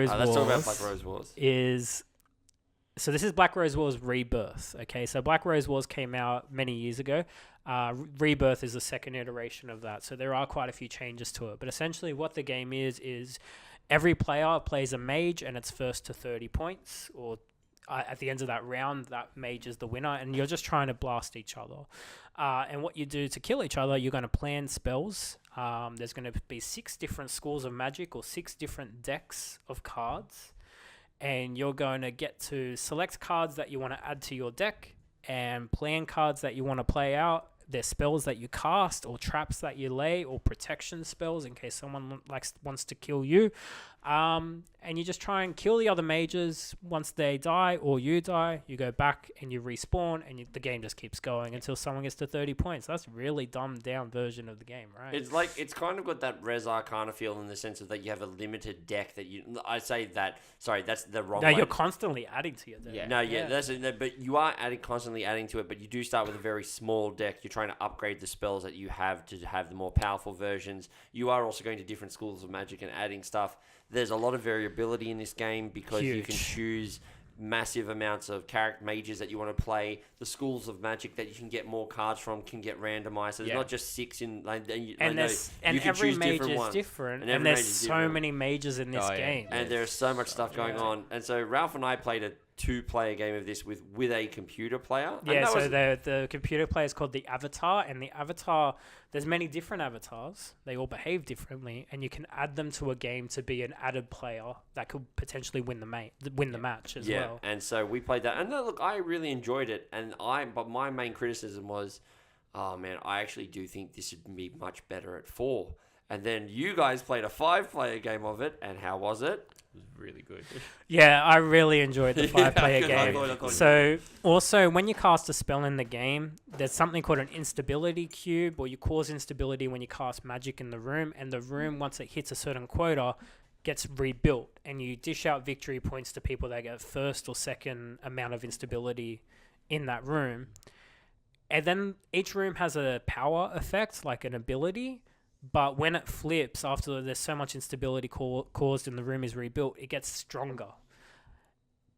Rose Wars. Let's talk about Black Rose Wars. So this is Black Rose Wars Rebirth. Okay, so Black Rose Wars came out many years ago. Rebirth is the second iteration of that. So there are quite a few changes to it. But essentially what the game is every player plays a mage and it's first to 30 points, or at the end of that round, that mage is the winner, and you're just trying to blast each other. And what you do to kill each other, you're going to plan spells. There's going to be 6 different schools of magic or 6 different decks of cards. And you're going to get to select cards that you want to add to your deck and plan cards that you want to play out. There's spells that you cast or traps that you lay or protection spells in case someone wants to kill you. And you just try and kill the other mages. Once they die or you die, you go back and you respawn, and the game just keeps going until someone gets to 30 points. That's a really dumbed down version of the game, right? It's kind of got that Res Arcana feel in the sense of that you have a limited deck that you... I say that... Sorry, that's the wrong way. No, you're constantly adding to your deck. Yeah. But you are constantly adding to it, but you do start with a very small deck. You're trying to upgrade the spells that you have to have the more powerful versions. You are also going to different schools of magic and adding stuff. There's a lot of variability in this game because you can choose massive amounts of character mages that you want to play. The schools of magic that you can get more cards from can get randomized. So there's not just 6 in... every mage is different. And there's so many mages in this game. And there's so much stuff going on. And so Ralph and I played a 2-player game of this with a computer player. Yeah, so the computer player is called the Avatar, and the Avatar, there's many different avatars. They all behave differently, and you can add them to a game to be an added player that could potentially win the match as well. Yeah, and so we played that. And look, I really enjoyed it. But my main criticism was, oh man, I actually do think this would be much better at 4. And then you guys played a 5-player game of it, and how was it? It was really good. Yeah, I really enjoyed the 5-player game. So also, when you cast a spell in the game, there's something called an instability cube, or you cause instability when you cast magic in the room, and the room, once it hits a certain quota, gets rebuilt, and you dish out victory points to people that get first or second amount of instability in that room. And then each room has a power effect, like an ability. But when it flips, after there's so much instability caused and the room is rebuilt, it gets stronger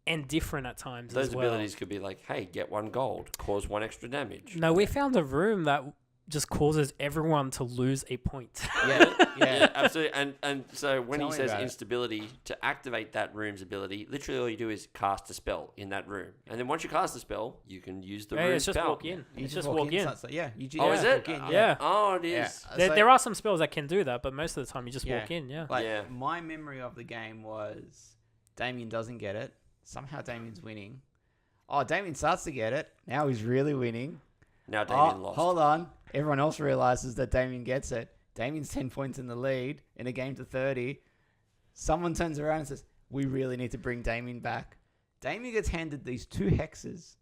and different at times as well. Those abilities could be like, hey, get 1 gold, cause 1 extra damage. No, we found a room that just causes everyone to lose a point. Yeah, absolutely. And so when he says instability, to activate that room's ability, literally all you do is cast a spell in that room. And then once you cast a spell, you can use the room's spell. Walk in. You just walk in. Is it? Yeah. Oh, it is. Yeah. There are some spells that can do that, but most of the time you just walk in, My memory of the game was Damien doesn't get it. Somehow Damien's winning. Oh, Damien starts to get it. Now he's really winning. Now Damien lost. Hold on. Everyone else realizes that Damien gets it. Damien's 10 points in the lead in a game to 30. Someone turns around and says, we really need to bring Damien back. Damien gets handed these 2 hexes,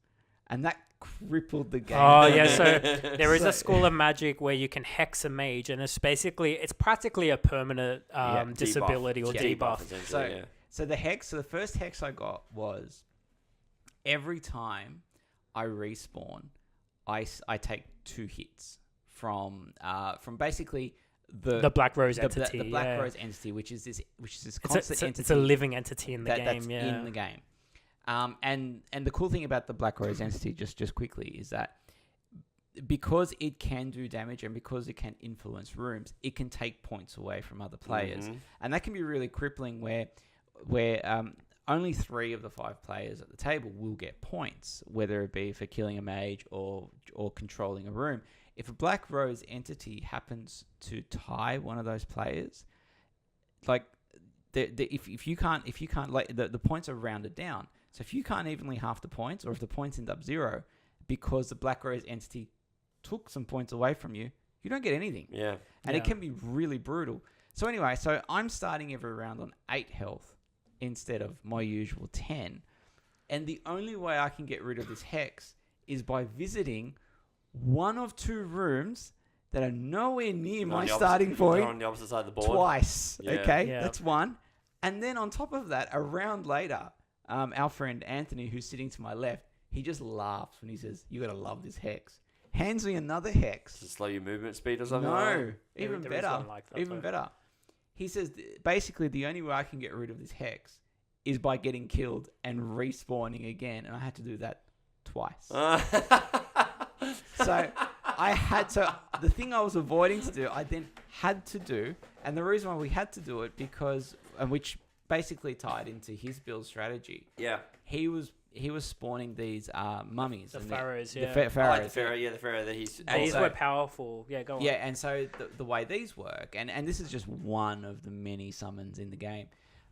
and that crippled the game. Oh, yeah. So there is a school of magic where you can hex a mage, and it's practically a permanent disability or debuff. So the first hex I got was every time I respawn, I take 2 hits from basically the Black Rose entity. The Black Rose entity, which is this constant entity. It's a living entity in the game. That's in the game. And the cool thing about the Black Rose entity, just quickly, is that because it can do damage and because it can influence rooms, it can take points away from other players, and that can be really crippling. Where only 3 of the 5 players at the table will get points, whether it be for killing a mage or controlling a room. If a Black Rose entity happens to tie one of those players, like if you can't, like the points are rounded down. So if you can't evenly half the points, or if the points end up 0, because the Black Rose entity took some points away from you, you don't get anything. Yeah, and it can be really brutal. So anyway, I'm starting every round on 8 health instead of my usual 10. And the only way I can get rid of this hex is by visiting one of 2 rooms that are nowhere near my starting point. On the opposite side of the board. Twice. Yeah. Okay, that's one. And then on top of that, a round later, our friend Anthony, who's sitting to my left, he just laughs when he says, "You gotta love this hex." Hands me another hex. To slow your movement speed or something? No, even better. Even better. he says basically the only way I can get rid of this hex is by getting killed and respawning again, and I had to do that twice. So the thing I was avoiding to do, I then had to do, and the reason why we had to do it which basically tied into his build strategy. Yeah. He was spawning these mummies. The pharaohs, the yeah. pharaohs. I like the pharaoh that he's... These were powerful. Yeah, go on. Yeah, and so the way these work, and this is just one of the many summons in the game.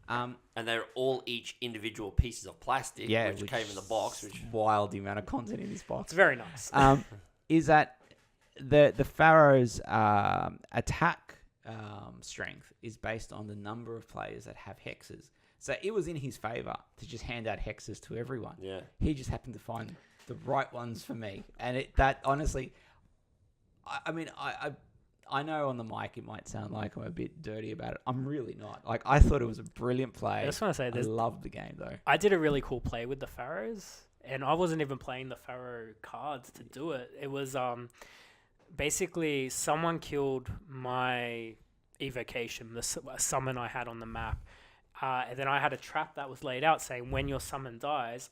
And they're all each individual pieces of plastic, which came in the box. Which wild the amount of content in this box. It's very nice. Is that the pharaoh's attack strength is based on the number of players that have hexes. So it was in his favor to just hand out hexes to everyone. Yeah. He just happened to find the right ones for me. And that honestly, I mean, I know on the mic it might sound like I'm a bit dirty about it. I'm really not. Like, I thought it was a brilliant play. I just want to say I loved the game, though. I did a really cool play with the pharaohs, and I wasn't even playing the pharaoh cards to do it. It was basically someone killed my evocation, the summon I had on the map. And then I had a trap that was laid out saying when your summon dies,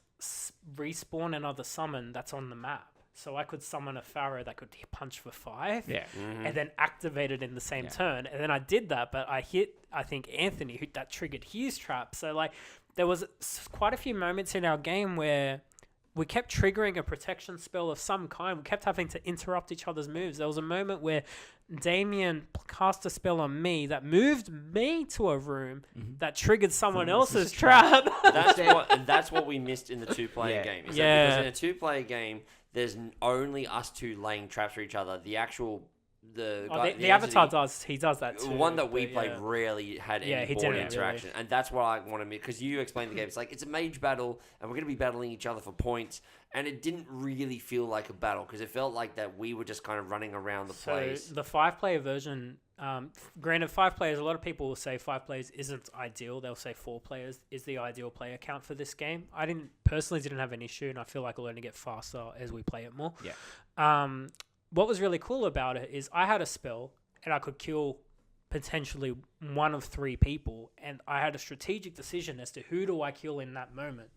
respawn another summon that's on the map. So I could summon a pharaoh that could punch for 5, and then activate it in the same turn. And then I did that, but I hit, I think, Anthony, that triggered his trap. So like, there was quite a few moments in our game where we kept triggering a protection spell of some kind. We kept having to interrupt each other's moves. There was a moment where Damien cast a spell on me that moved me to a room that triggered someone else's trap. That's what we missed in the 2-player game. Because in a 2-player game, there's only us 2 laying traps for each other. The actual... The avatar does that too. The one that we played rarely had any board interaction. Really. And that's what I wanted, because you explained the game. It's like, it's a mage battle, and we're going to be battling each other for points. And it didn't really feel like a battle, because it felt like that we were just kind of running around the place. The 5-player version, granted 5 players, a lot of people will say 5 players isn't ideal. They'll say 4 players is the ideal player count for this game. I personally didn't have an issue, and I feel like it'll only get faster as we play it more. Yeah. What was really cool about it is I had a spell and I could kill potentially one of 3 people, and I had a strategic decision as to who do I kill in that moment.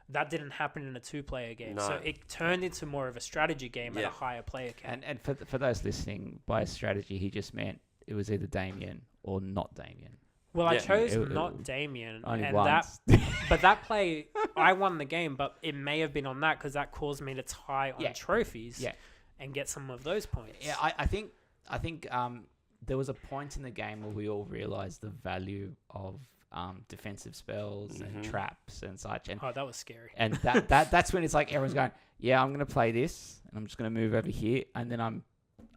That didn't happen in a 2-player game. No. So it turned into more of a strategy game at a higher player count. And for those listening, by strategy, he just meant it was either Damien or not Damien. Well, I chose not Damien. Only and once. But that play, I won the game, but it may have been on that because that caused me to tie on trophies. Yeah. And get some of those points. Yeah, I think there was a point in the game where we all realized the value of defensive spells and traps and such. And that was scary. And that's when it's like everyone's going, yeah, I'm going to play this, and I'm just going to move over here, and then I'm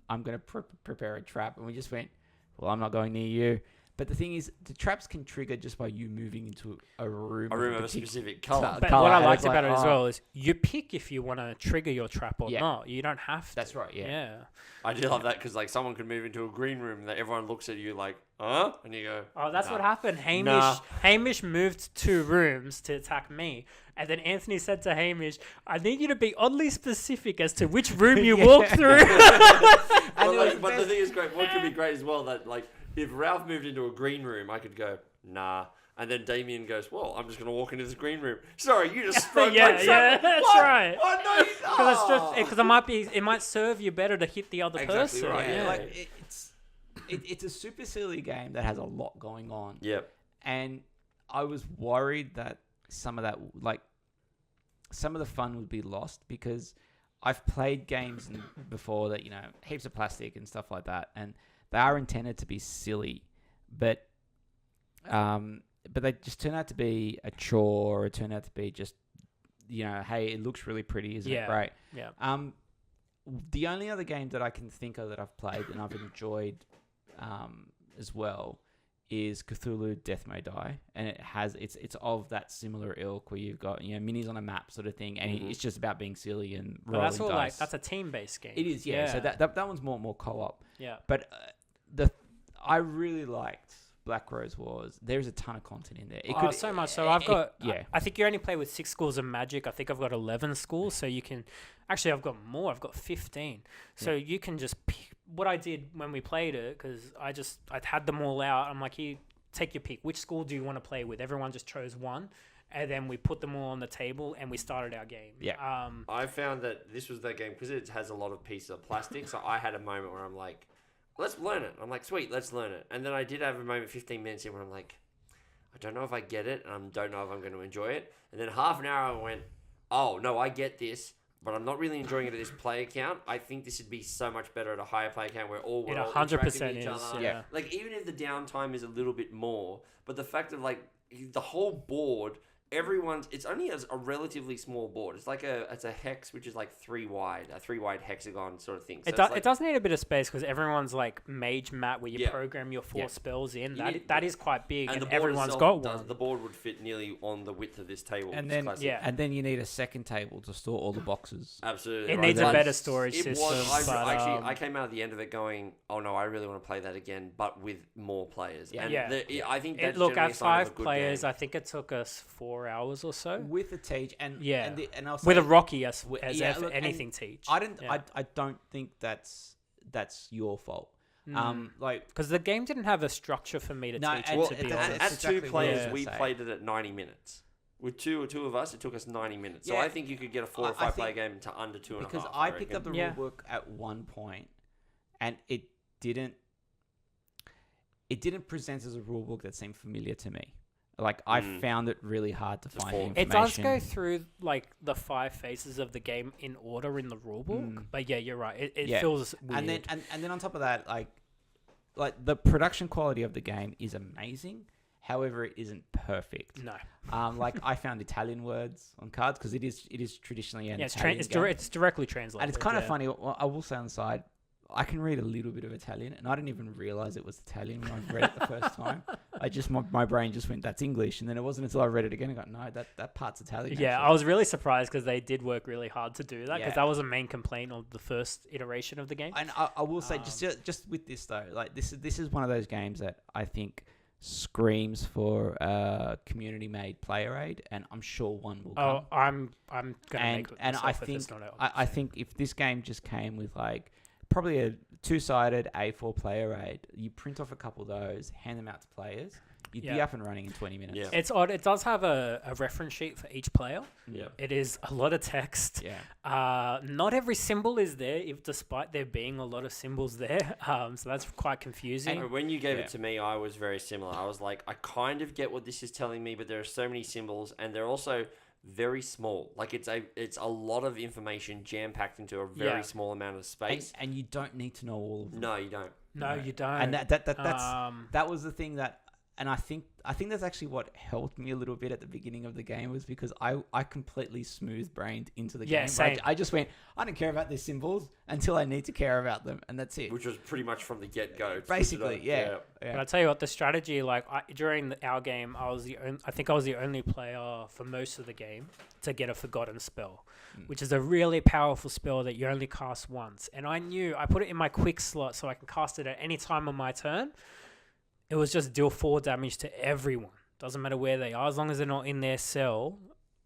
going to prepare a trap. And we just went, well, I'm not going near you. But the thing is, the traps can trigger just by you moving into a room. Of a specific color. But what I liked about it as well is you pick if you want to trigger your trap or not. You don't have to. That's right, yeah. I do love that, because like someone could move into a green room that everyone looks at you like, huh? And you go, oh, that's what happened. Hamish moved 2 rooms to attack me. And then Anthony said to Hamish, I need you to be oddly specific as to which room you walk through. But the thing is great. What could be great as well, that like, if Ralph moved into a green room, I could go, nah. And then Damien goes, well, I'm just going to walk into this green room. Sorry, you just struck my trap. Yeah, that's what? right. What? No, because it might serve you better to hit the other person. Right. Yeah. Like, it's a super silly game that has a lot going on. Yep. And I was worried that some of the fun would be lost, because I've played games before that, heaps of plastic and stuff like that, and they are intended to be silly, but they just turn out to be a chore, or turn out to be just, hey, it looks really pretty, isn't it great? Yeah. The only other game that I can think of that I've played and I've enjoyed as well is Cthulhu Death May Die, and it's of that similar ilk where you've got minis on a map sort of thing, and it's just about being silly and rolling that's all dice. that's a team-based game. It is, yeah. So that one's more co-op. Yeah. But I really liked Black Rose Wars. There's a ton of content in there. So much. So I've got. I think you only play with 6 schools of magic. I think I've got 11 schools. So you can. Actually, I've got more. I've got 15. So you can just pick what I did when we played it, because I had them all out. I'm like, here, take your pick. Which school do you want to play with? Everyone just chose one, and then we put them all on the table and we started our game. Yeah. I found that this was that game because it has a lot of pieces of plastic. So I had a moment where I'm like, let's learn it. I'm like, sweet, let's learn it. And then I did have a moment 15 minutes in where I'm like, I don't know if I get it, and I don't know if I'm going to enjoy it. And then half an hour I went, oh, no, I get this, but I'm not really enjoying it at this player count. I think this would be so much better at a higher player count where we're all 100% interacting with each is. other. Yeah. Like, even if the downtime is a little bit more, but the fact of, like, the whole board... it's only a relatively small board. It's like it's a hex which is like 3 wide, a 3 wide hexagon sort of thing. So It does need a bit of space because everyone's like mage map where you program your 4 spells in. That is quite big, and everyone's got one. The board would fit nearly on the width of this table. And then and then you need a second table to store all the boxes. Absolutely, it needs a better storage system. I came out at the end of it going, oh no, I really want to play that again, but with more players. Yeah, and I think that's look, at a sign of 5 a good players, game. I think it took us 4 hours or so With a teach and I'll say, with a Rocky as look, anything teach. I don't think that's your fault. Like because the game didn't have a structure for me to teach and- it, to be honest. At exactly 2 what players, I was we gonna say. played it at 90 minutes. With two of us, it took us 90 minutes. So Yeah. I think you could get a 4 or I 5 player think- game to under 2.5. because I picked up the Yeah. rule book at one point, and it didn't present as a rule book that seemed familiar to me. Like I found it really hard to find form. information. It does go through like the 5 phases of the game in order in the rulebook, but yeah, you're right. It feels weird. And then on top of that, like the production quality of the game is amazing. However, it isn't perfect. No. Like I found Italian words on cards because it is traditionally an it's Italian game. it's directly translated. And it's kind of funny. Well, I will say on the side, I can read a little bit of Italian, and I didn't even realize it was Italian when I read it the first time. My brain just went, that's English. And then it wasn't until I read it again, I got, no, that part's Italian. Yeah, actually. I was really surprised because they did work really hard to do that because Yeah. that was a main complaint of the first iteration of the game. And I will say, just with this though, like this is one of those games that I think screams for community-made player aid, and I'm sure one will come. Oh, I'm gonna make it and myself if it's not out. I think if this game just came with like probably a 2-sided A4 player aid, you print off a couple of those, hand them out to players, you'd be up and running in 20 minutes. Yeah. It's odd. It does have a reference sheet for each player. Yeah. It is a lot of text. Yeah. Not every symbol is there, if despite there being a lot of symbols there. So that's quite confusing. And when you gave it to me, I was very similar. I was like, I kind of get what this is telling me, but there are so many symbols, and they're also very small. Like it's a lot of information jam packed into a very small amount of space. And you don't need to know all of them. No, you don't. No, you don't. And that was the thing that, and I think that's actually what helped me a little bit at the beginning of the game, was because I completely smooth brained into the game. Same. I just went, I don't care about these symbols until I need to care about them, and that's it. Which was pretty much from the get-go. Basically, yeah. But I tell you what, the strategy, like during our game, I think I was the only player for most of the game to get a forgotten spell, which is a really powerful spell that you only cast once. And I put it in my quick slot so I can cast it at any time on my turn. It was just deal 4 damage to everyone. Doesn't matter where they are, as long as they're not in their cell.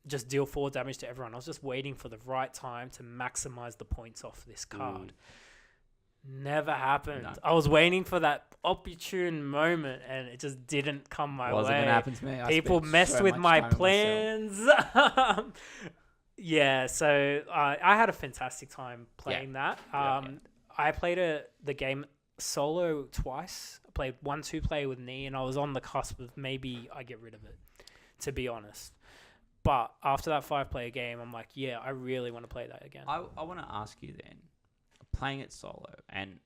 Just deal 4 damage to everyone. I was just waiting for the right time to maximize the points off this card. Never happened. No. I was waiting for that opportune moment, and it just didn't come my way. Wasn't going to happen to me. People messed with my plans. Yeah, so I had a fantastic time playing that. I played the game solo twice. I played 1-2 with Nee, and I was on the cusp of maybe I get rid of it, to be honest. But after that 5-player game, I'm like, yeah, I really want to play that again. I want to ask you then, playing it solo, and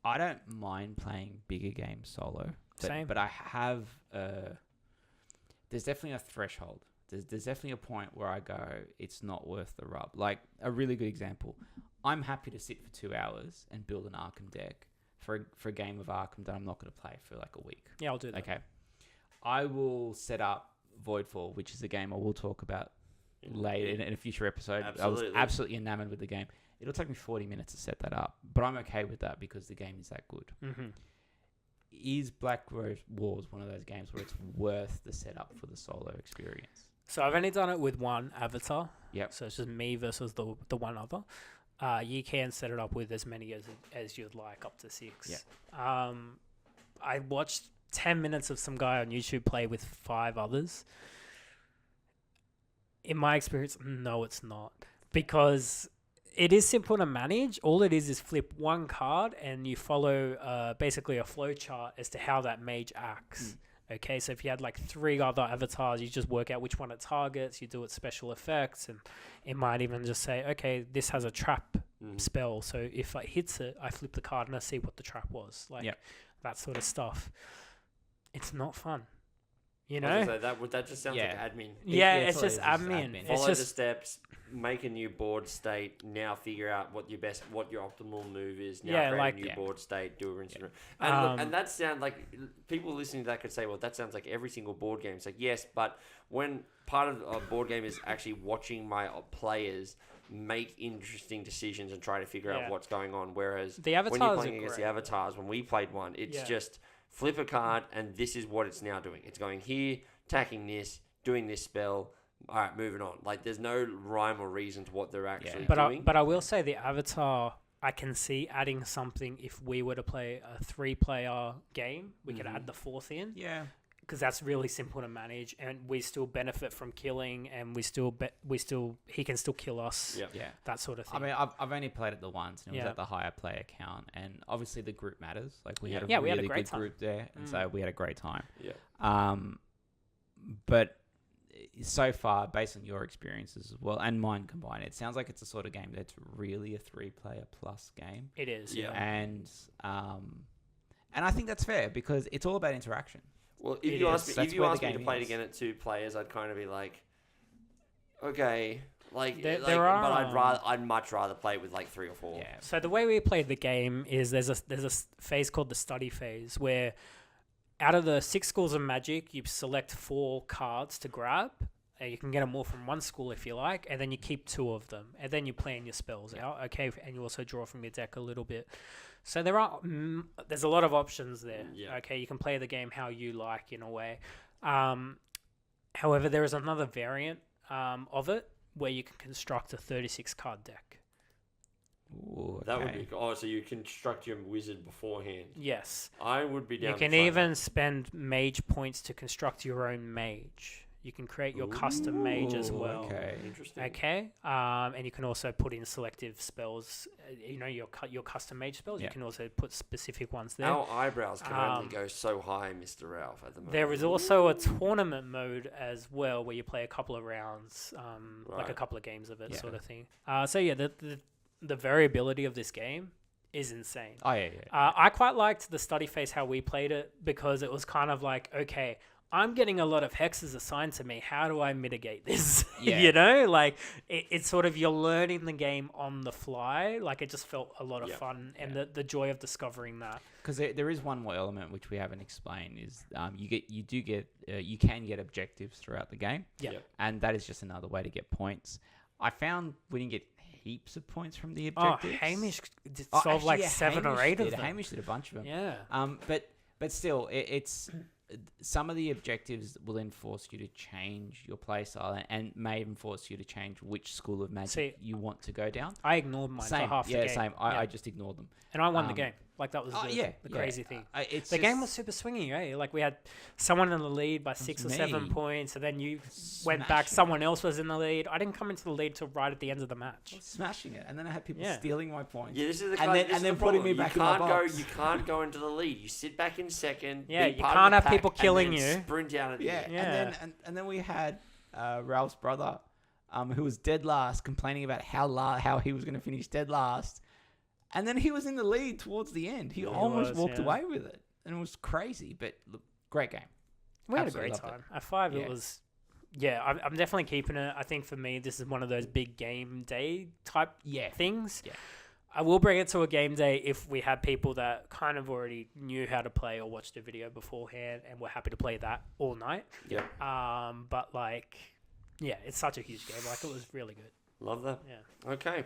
I don't mind playing bigger games solo. Same. But I have, there's definitely a threshold. There's definitely a point where I go, it's not worth the rub. Like, a really good example, I'm happy to sit for 2 hours and build an Arkham deck for a game of Arkham that I'm not going to play for like a week. Yeah, I'll do that. Okay. I will set up Voidfall, which is a game I will talk about later in a future episode. Absolutely. I was absolutely enamored with the game. It'll take me 40 minutes to set that up, but I'm okay with that because the game is that good. Mm-hmm. Is Black Rose Wars one of those games where it's worth the setup for the solo experience? So I've only done it with one avatar. Yep. So it's just me versus the one other. You can set it up with as many as you'd like, up to 6. Yeah. I watched 10 minutes of some guy on YouTube play with 5 others. In my experience, no, it's not. Because it is simple to manage. All it is flip one card and you follow basically a flow chart as to how that mage acts. Okay, so if you had like 3 other avatars, you just work out which one it targets, you do its special effects, and it might even just say, okay, this has a trap spell, so if it hits it, I flip the card and I see what the trap was. Like, that sort of stuff. It's not fun. You know? That just sounds like admin. Yeah, it's just admin. Follow the steps, make a new board state, now figure out what your optimal move is, now create a new board state, do a rinse and repeat. And that sounds like, people listening to that could say, well, that sounds like every single board game. It's like, yes, but when part of a board game is actually watching my players make interesting decisions and try to figure out what's going on, whereas the avatars when you're playing against the avatars, when we played one, it's just flip a card, and this is what it's now doing. It's going here, attacking this, doing this spell. All right, moving on. Like, there's no rhyme or reason to what they're actually doing. But I will say the avatar, I can see adding something if we were to play a 3-player game. We could add the 4th in. Yeah. Because that's really simple to manage, and we still benefit from killing, and he can still kill us. Yeah. That sort of thing. I mean, I've only played it the once, and it was at the higher player count, and obviously the group matters. Like, we had a really good group there, and so we had a great time. Yeah. But so far, based on your experiences as well, and mine combined, it sounds like it's a sort of game that's really a 3-player plus game. It is. Yeah. And I think that's fair because it's all about interaction. Well, if you ask me to play it again at 2 players, I'd kind of be like, okay, but I'd much rather play it with like 3 or 4. Yeah. So the way we played the game is there's a phase called the study phase where out of the 6 schools of magic, you select 4 cards to grab. You can get them all from one school if you like, and then you keep 2 of them, and then you plan your spells out. Okay, and you also draw from your deck a little bit. So there's a lot of options there. Yeah. Okay, you can play the game how you like in a way. However, there is another variant of it where you can construct a 36 card deck. Ooh, okay. That would be so you construct your wizard beforehand. Yes. I would be down. You can even spend mage points to construct your own mage. You can create your custom mage as well. Okay. Interesting. Okay. And you can also put in selective spells. Your custom mage spells. Yeah. You can also put specific ones there. Our eyebrows can only go so high, Mr. Ralph, at the moment. There is also a tournament mode as well where you play a couple of rounds, like a couple of games of it, sort of thing. The variability of this game is insane. Oh, yeah. I quite liked the study phase, how we played it, because it was kind of like, okay, I'm getting a lot of hexes assigned to me. How do I mitigate this? Yeah. You know, like it's sort of, you're learning the game on the fly. Like, it just felt a lot of fun, and the joy of discovering that. Because there is one more element which we haven't explained is you can get objectives throughout the game. Yeah. And that is just another way to get points. I found we didn't get heaps of points from the objectives. Oh, Hamish solved like 7 or 8 of them. Hamish did a bunch of them. Yeah. But still, it's some of the objectives will then force you to change your playstyle and may even force you to change which school of magic you want to go down. I ignored mine for half the game. Same. I just ignored them. And I won the game. Like, that was the crazy thing. The game was super swingy, eh? Like, we had someone in the lead by 6 or 7 points, and then you went back. Someone else was in the lead. I didn't come into the lead till right at the end of the match. Smashing it, and then I had people stealing my points. Yeah, this is the and then putting me back in my box. You can't go into the lead. You sit back in second. Yeah, you can't have people killing you. Sprint out at the end. Yeah. And then we had Ralph's brother, who was dead last, complaining about how he was going to finish dead last. And then he was in the lead towards the end. He almost walked away with it. And it was crazy, but look, great game. We had a great time. At 5, it was... Yeah, I'm definitely keeping it. I think for me, this is one of those big game day type things. Yeah. I will bring it to a game day if we have people that kind of already knew how to play or watched a video beforehand and were happy to play that all night. Yeah. But, like, yeah, it's such a huge game. Like, it was really good. Love that. Yeah. Okay.